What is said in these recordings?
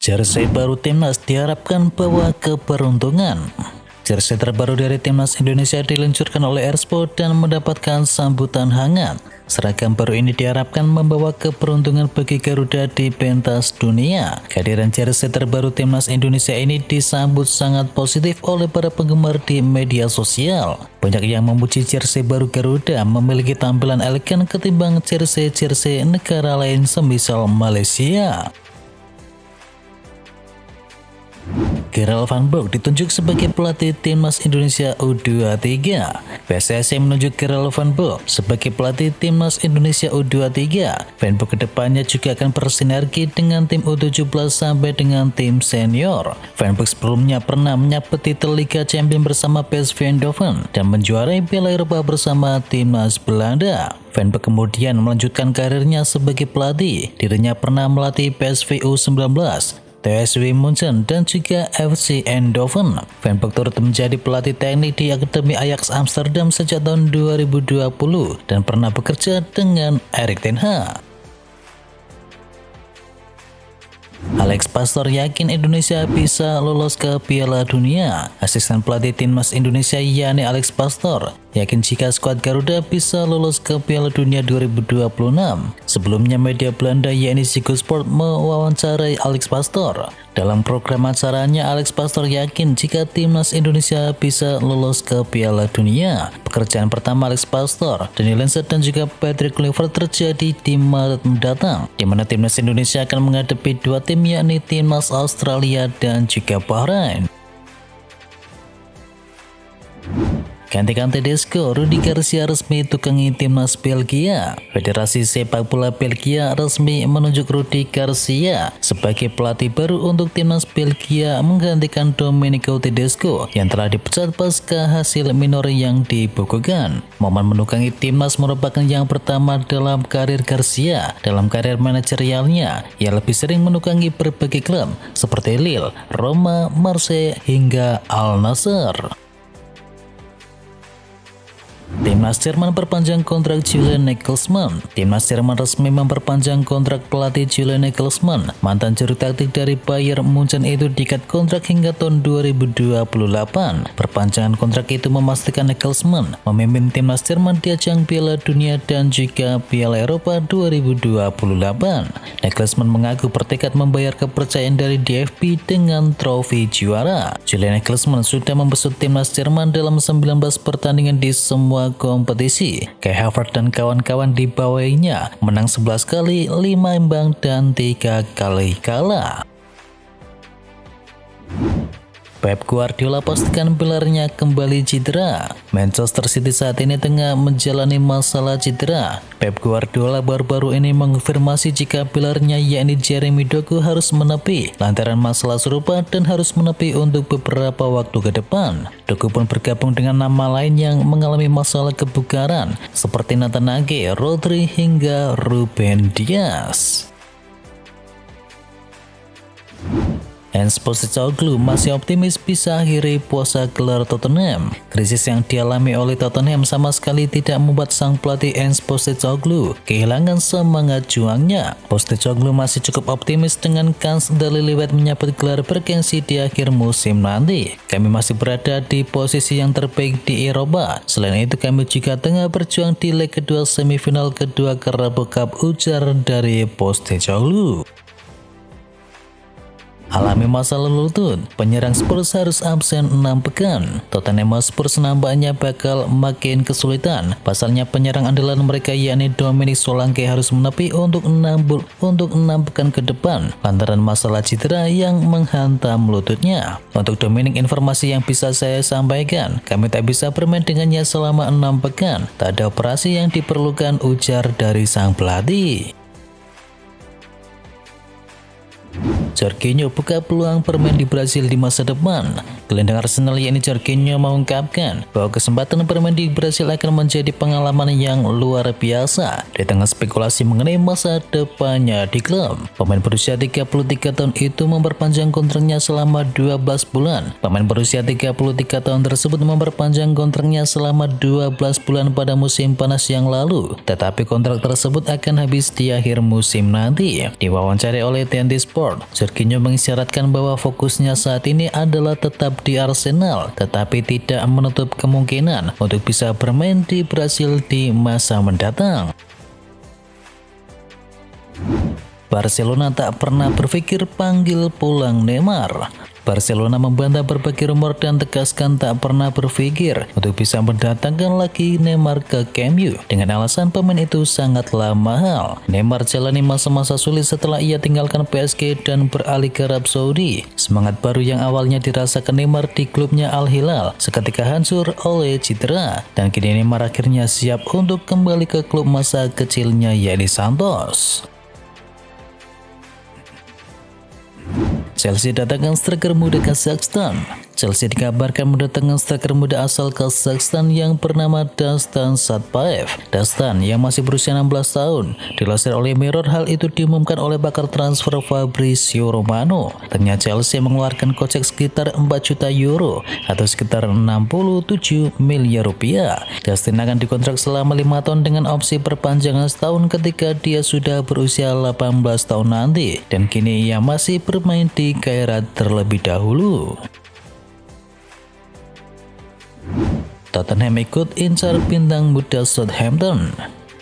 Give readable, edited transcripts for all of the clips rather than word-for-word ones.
Jersey baru timnas diharapkan bawa keberuntungan. Jersey terbaru dari timnas Indonesia diluncurkan oleh Airsport dan mendapatkan sambutan hangat. Seragam baru ini diharapkan membawa keberuntungan bagi Garuda di pentas dunia. Kehadiran jersey terbaru timnas Indonesia ini disambut sangat positif oleh para penggemar di media sosial. Banyak yang memuji jersey baru Garuda memiliki tampilan elegan ketimbang jersey-jersey negara lain semisal Malaysia. Gerald Van Burg ditunjuk sebagai pelatih timnas Indonesia U23. PSSI menunjuk Gerald Van Burg sebagai pelatih timnas Indonesia U23. Van Burg kedepannya juga akan bersinergi dengan tim U17 sampai dengan tim senior. Van Burg sebelumnya pernah menyabet titel Liga Champions bersama PSV Eindhoven dan menjuarai Piala Eropa bersama timnas Belanda. Van Burg kemudian melanjutkan karirnya sebagai pelatih. Dirinya pernah melatih PSV U19, TSW Munchen dan juga FC Eindhoven. Van Burg turut menjadi pelatih teknik di Akademi Ajax Amsterdam sejak tahun 2020 dan pernah bekerja dengan Erik ten Hag. Alex Pastoor yakin Indonesia bisa lolos ke Piala Dunia. Asisten pelatih timnas Indonesia yakni Alex Pastoor yakin jika skuad Garuda bisa lolos ke Piala Dunia 2026. Sebelumnya media Belanda yakni Ziggo Sport mewawancarai Alex Pastoor. Dalam program acaranya, Alex Pastoor yakin jika timnas Indonesia bisa lolos ke Piala Dunia. Pekerjaan pertama Alex Pastoor, Daniel Lenseth dan juga Patrick Kluivert terjadi di Maret mendatang, di mana timnas Indonesia akan menghadapi dua tim yakni timnas Australia dan juga Bahrain. Gantikan Tedesco, Rudi Garcia resmi tukangi timnas Belgia. Federasi Sepak Bola Belgia resmi menunjuk Rudi Garcia sebagai pelatih baru untuk timnas Belgia menggantikan Domenico Tedesco yang telah dipecat pasca hasil minor yang dibukukan. Momen menukangi timnas merupakan yang pertama dalam karir Garcia. Dalam karir manajerialnya, ia lebih sering menukangi berbagai klub seperti Lille, Roma, Marseille hingga Al Nassr. Timnas Jerman perpanjang kontrak Julian Nagelsmann. Timnas Jerman resmi memperpanjang kontrak pelatih Julian Nagelsmann. Mantan juru taktik dari Bayern Munchen itu diikat kontrak hingga tahun 2028. Perpanjangan kontrak itu memastikan Nagelsmann memimpin timnas Jerman di ajang Piala Dunia dan juga Piala Eropa 2028. Nagelsmann mengaku bertekad membayar kepercayaan dari DFB dengan trofi juara. Julian Nagelsmann sudah membesut timnas Jerman dalam 19 pertandingan di semua kompetisi. Kai Havertz dan kawan-kawan di bawahnya menang 11 kali, 5 imbang dan 3 kali kalah. Pep Guardiola pastikan pilarnya kembali cedera. Manchester City saat ini tengah menjalani masalah cedera. Pep Guardiola baru-baru ini mengonfirmasi jika pilarnya yakni Jeremy Doku harus menepi lantaran masalah serupa dan harus menepi untuk beberapa waktu ke depan. Doku pun bergabung dengan nama lain yang mengalami masalah kebugaran seperti Nathan Ake, Rodri hingga Ruben Dias. Ange Postecoglou masih optimis bisa akhiri puasa gelar Tottenham. Krisis yang dialami oleh Tottenham sama sekali tidak membuat sang pelatih Ange Postecoglou kehilangan semangat juangnya. Postecoglou masih cukup optimis dengan kans The Lilywhite menyabet gelar bergengsi di akhir musim nanti. Kami masih berada di posisi yang terbaik di Eropa. Selain itu kami juga tengah berjuang di leg kedua semifinal kedua Carabao Cup, ujar dari Postecoglou. Alami masalah lutut, penyerang Spurs harus absen 6 pekan. Tottenham Hotspur nampaknya bakal makin kesulitan. Pasalnya penyerang andalan mereka yakni Dominic Solanke harus menepi untuk 6 pekan ke depan lantaran masalah cedera yang menghantam lututnya. Untuk Dominic, informasi yang bisa saya sampaikan, kami tak bisa bermain dengannya selama 6 pekan. Tak ada operasi yang diperlukan, ujar dari sang pelatih. Jorginho buka peluang bermain di Brasil di masa depan. Gelandang Arsenal yakni Jorginho mengungkapkan bahwa kesempatan bermain di Brasil akan menjadi pengalaman yang luar biasa di tengah spekulasi mengenai masa depannya di klub. Pemain berusia 33 tahun itu memperpanjang kontraknya selama 12 bulan. Pemain berusia 33 tahun tersebut memperpanjang kontraknya selama 12 bulan pada musim panas yang lalu, tetapi kontrak tersebut akan habis di akhir musim nanti. Diwawancarai oleh TNT Sport, Jorginho mengisyaratkan bahwa fokusnya saat ini adalah tetap di Arsenal, tetapi tidak menutup kemungkinan untuk bisa bermain di Brasil di masa mendatang. Barcelona tak pernah berpikir panggil pulang Neymar. Barcelona membantah berbagai rumor dan tegaskan tak pernah berpikir untuk bisa mendatangkan lagi Neymar ke Camp Nou dengan alasan pemain itu sangatlah mahal. Neymar jalani masa-masa sulit setelah ia tinggalkan PSG dan beralih ke Arab Saudi. Semangat baru yang awalnya dirasakan Neymar di klubnya Al Hilal seketika hancur oleh cedera, dan kini Neymar akhirnya siap untuk kembali ke klub masa kecilnya yakni Santos. Chelsea datangkan striker muda Kazakhstan. Chelsea dikabarkan mendatangkan striker muda asal Kazakhstan yang bernama Dastan Satpaev. Dastan yang masih berusia 16 tahun. Dilansir oleh Mirror, hal itu diumumkan oleh pakar transfer Fabrizio Romano. Ternyata Chelsea mengeluarkan kocek sekitar 4 juta euro atau sekitar 67 miliar rupiah. Dastan akan dikontrak selama 5 tahun dengan opsi perpanjangan setahun ketika dia sudah berusia 18 tahun nanti, dan kini ia masih bermain di Kairat terlebih dahulu. Tottenham ikut incar bintang muda Southampton.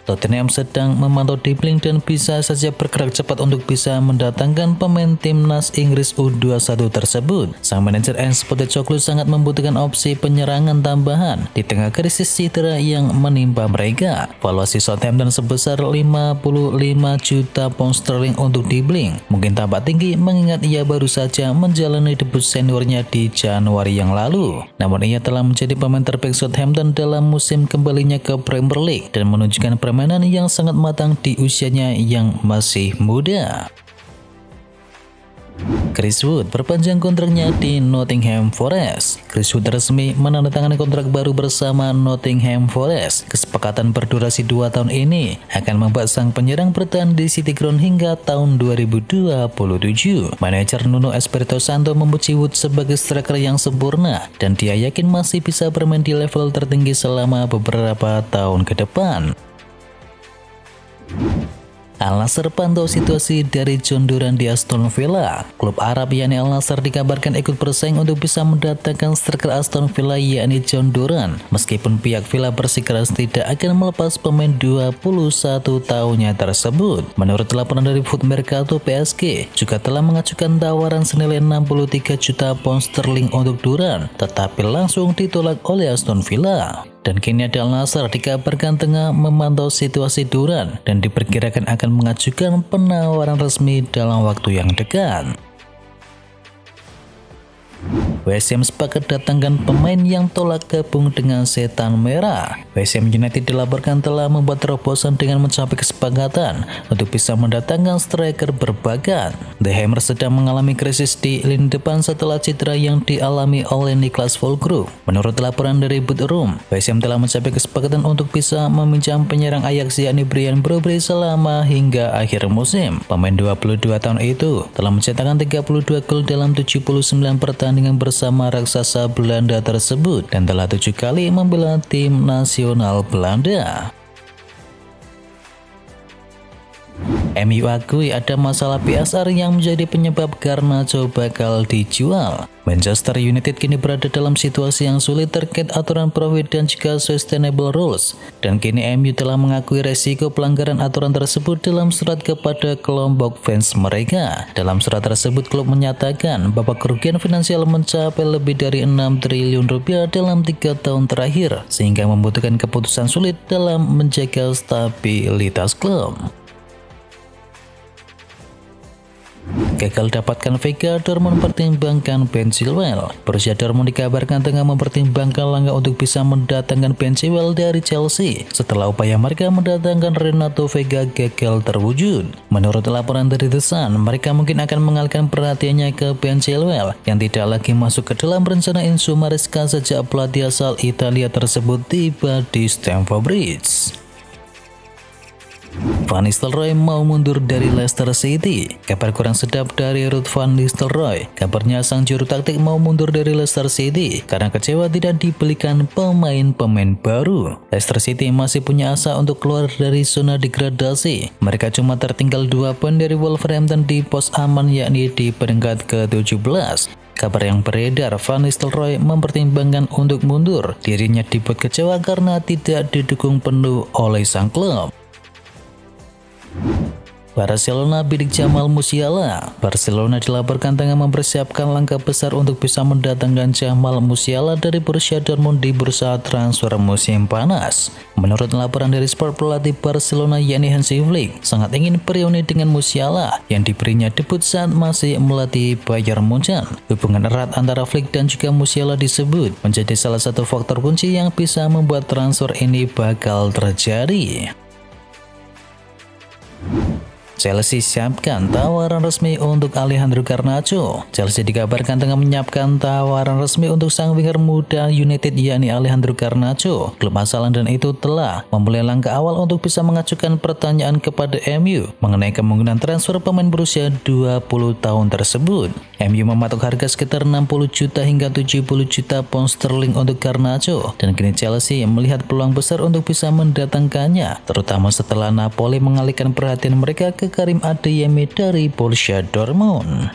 Tottenham sedang memantau Dribbling dan bisa saja bergerak cepat untuk bisa mendatangkan pemain timnas Inggris U21 tersebut. Sang manajer Ange Postecoglou sangat membutuhkan opsi penyerangan tambahan di tengah krisis cedera yang menimpa mereka. Valuasi Southampton sebesar 55 juta pound sterling untuk Dribbling mungkin tampak tinggi mengingat ia baru saja menjalani debut seniornya di Januari yang lalu. Namun ia telah menjadi pemain terbaik Southampton dalam musim kembalinya ke Premier League dan menunjukkan permainan yang sangat matang di usianya yang masih muda. Chris Wood perpanjang kontraknya di Nottingham Forest. Chris Wood resmi menandatangani kontrak baru bersama Nottingham Forest. Kesepakatan berdurasi 2 tahun ini akan membuat sang penyerang bertahan di City Ground hingga tahun 2027. Manajer Nuno Espirito Santo memuji Wood sebagai striker yang sempurna dan dia yakin masih bisa bermain di level tertinggi selama beberapa tahun ke depan. Al Nassr pantau situasi dari John Duran di Aston Villa. Klub Arab yakni Al Nassr dikabarkan ikut bersaing untuk bisa mendatangkan striker Aston Villa yakni John Duran. Meskipun pihak Villa bersikeras tidak akan melepas pemain 21 tahunnya tersebut. Menurut laporan dari Foot Mercato, PSG juga telah mengajukan tawaran senilai 63 juta pound sterling untuk Duran, tetapi langsung ditolak oleh Aston Villa. Dan kini Al Nassr dikabarkan tengah memantau situasi Duran dan diperkirakan akan mengajukan penawaran resmi dalam waktu yang dekat. West Ham sepakat datangkan pemain yang tolak gabung dengan Setan Merah. West Ham United dilaporkan telah membuat terobosan dengan mencapai kesepakatan untuk bisa mendatangkan striker berbakat. The Hammers sedang mengalami krisis di lini depan setelah cedera yang dialami oleh Niklas Füllkrug. Menurut laporan dari Boot Room, West Ham telah mencapai kesepakatan untuk bisa meminjam penyerang Ajax yakni Brian Brobry selama hingga akhir musim. Pemain 22 tahun itu telah mencetakkan 32 gol dalam 79 pertandingan bersama raksasa Belanda tersebut dan telah 7 kali membela tim nasional Belanda. MU akui ada masalah PSR yang menjadi penyebab Garnacho bakal dijual. Manchester United kini berada dalam situasi yang sulit terkait aturan profit dan juga sustainable rules. Dan kini MU telah mengakui resiko pelanggaran aturan tersebut dalam surat kepada kelompok fans mereka. Dalam surat tersebut, klub menyatakan bahwa kerugian finansial mencapai lebih dari 6 triliun rupiah dalam 3 tahun terakhir, sehingga membutuhkan keputusan sulit dalam menjaga stabilitas klub. Gagal dapatkan Vega, Dortmund mempertimbangkan Ben Chilwell. Borussia Dortmund dikabarkan tengah mempertimbangkan langkah untuk bisa mendatangkan Ben Chilwell dari Chelsea setelah upaya mereka mendatangkan Renato Vega gagal terwujud. Menurut laporan dari The Sun, mereka mungkin akan mengalihkan perhatiannya ke Ben Chilwell yang tidak lagi masuk ke dalam rencana Enzo Maresca sejak pelatih asal Italia tersebut tiba di Stamford Bridge. Van Nistelrooy mau mundur dari Leicester City. Kabar kurang sedap dari Ruud van Nistelrooy. Kabarnya sang juru taktik mau mundur dari Leicester City karena kecewa tidak dibelikan pemain-pemain baru. Leicester City masih punya asa untuk keluar dari zona degradasi. Mereka cuma tertinggal 2 poin dari Wolverhampton di pos aman, yakni di peringkat ke-17. Kabar yang beredar, Van Nistelrooy mempertimbangkan untuk mundur. Dirinya dibuat kecewa karena tidak didukung penuh oleh sang klub. Barcelona bidik Jamal Musiala. Barcelona dilaporkan tengah mempersiapkan langkah besar untuk bisa mendatangkan Jamal Musiala dari Borussia Dortmund di bursa transfer musim panas. Menurut laporan dari Sport, pelatih Barcelona yakni Hansi Flick sangat ingin reuni dengan Musiala yang diberinya debut saat masih melatih Bayern Munchen. Hubungan erat antara Flick dan juga Musiala disebut menjadi salah satu faktor kunci yang bisa membuat transfer ini bakal terjadi. Chelsea siapkan tawaran resmi untuk Alejandro Garnacho. Chelsea dikabarkan tengah menyiapkan tawaran resmi untuk sang winger muda United yakni Alejandro Garnacho. Klub asal London itu telah memulai langkah awal untuk bisa mengajukan pertanyaan kepada MU mengenai kemungkinan transfer pemain berusia 20 tahun tersebut. MU mematok harga sekitar 60 juta hingga 70 juta pound sterling untuk Garnacho, dan kini Chelsea melihat peluang besar untuk bisa mendatangkannya, terutama setelah Napoli mengalihkan perhatian mereka ke Karim Adeyemi dari Borussia Dortmund.